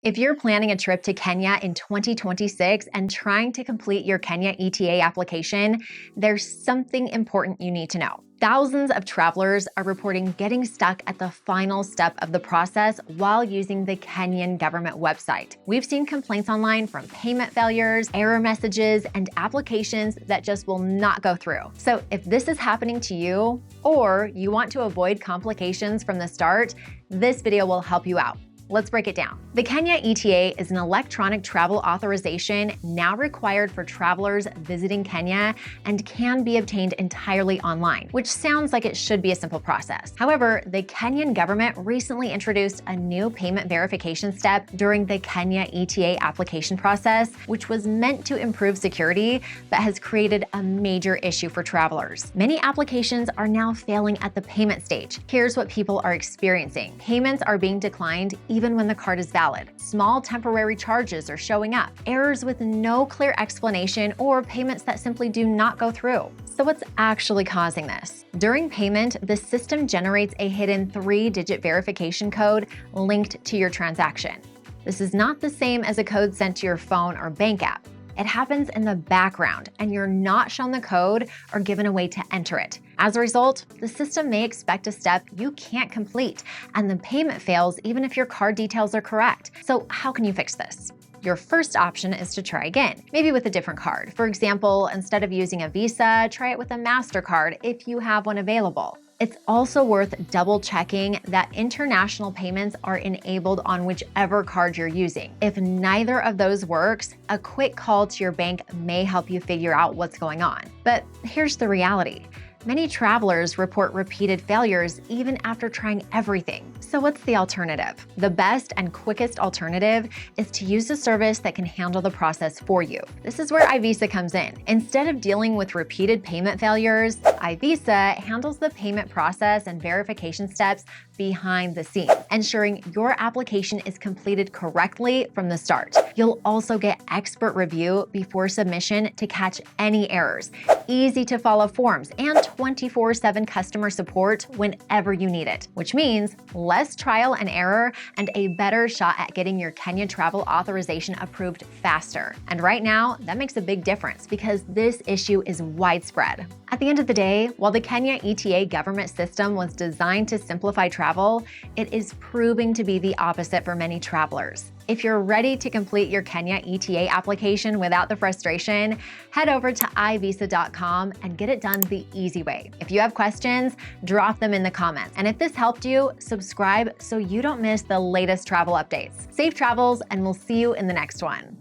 If you're planning a trip to Kenya in 2026 and trying to complete your Kenya ETA application, there's something important you need to know. Thousands of travelers are reporting getting stuck at the final step of the process while using the Kenyan government website. We've seen complaints online from payment failures, error messages, and applications that just will not go through. So if this is happening to you, or you want to avoid complications from the start, this video will help you out. Let's break it down. The Kenya ETA is an electronic travel authorization now required for travelers visiting Kenya and can be obtained entirely online, which sounds like it should be a simple process. However, the Kenyan government recently introduced a new payment verification step during the Kenya ETA application process, which was meant to improve security, but has created a major issue for travelers. Many applications are now failing at the payment stage. Here's what people are experiencing. Payments are being declined even when the card is valid. Small temporary charges are showing up, errors with no clear explanation, or payments that simply do not go through. So what's actually causing this? During payment, the system generates a hidden 3-digit verification code linked to your transaction. This is not the same as a code sent to your phone or bank app. It happens in the background, and you're not shown the code or given a way to enter it. As a result, the system may expect a step you can't complete, and the payment fails even if your card details are correct. So how can you fix this? Your first option is to try again, maybe with a different card. For example, instead of using a Visa, try it with a MasterCard if you have one available. It's also worth double-checking that international payments are enabled on whichever card you're using. If neither of those works, a quick call to your bank may help you figure out what's going on. But here's the reality. Many travelers report repeated failures even after trying everything. So what's the alternative? The best and quickest alternative is to use a service that can handle the process for you. This is where iVisa comes in. Instead of dealing with repeated payment failures, iVisa handles the payment process and verification steps behind the scenes, ensuring your application is completed correctly from the start. You'll also get expert review before submission to catch any errors, easy to follow forms, and 24/7 customer support whenever you need it, which means less trial and error and a better shot at getting your Kenya travel authorization approved faster. And right now, that makes a big difference because this issue is widespread. At the end of the day, while the Kenya ETA government system was designed to simplify travel, it is proving to be the opposite for many travelers. If you're ready to complete your Kenya ETA application without the frustration, head over to ivisa.com and get it done the easy way. If you have questions, drop them in the comments. And if this helped you, subscribe so you don't miss the latest travel updates. Safe travels, and we'll see you in the next one.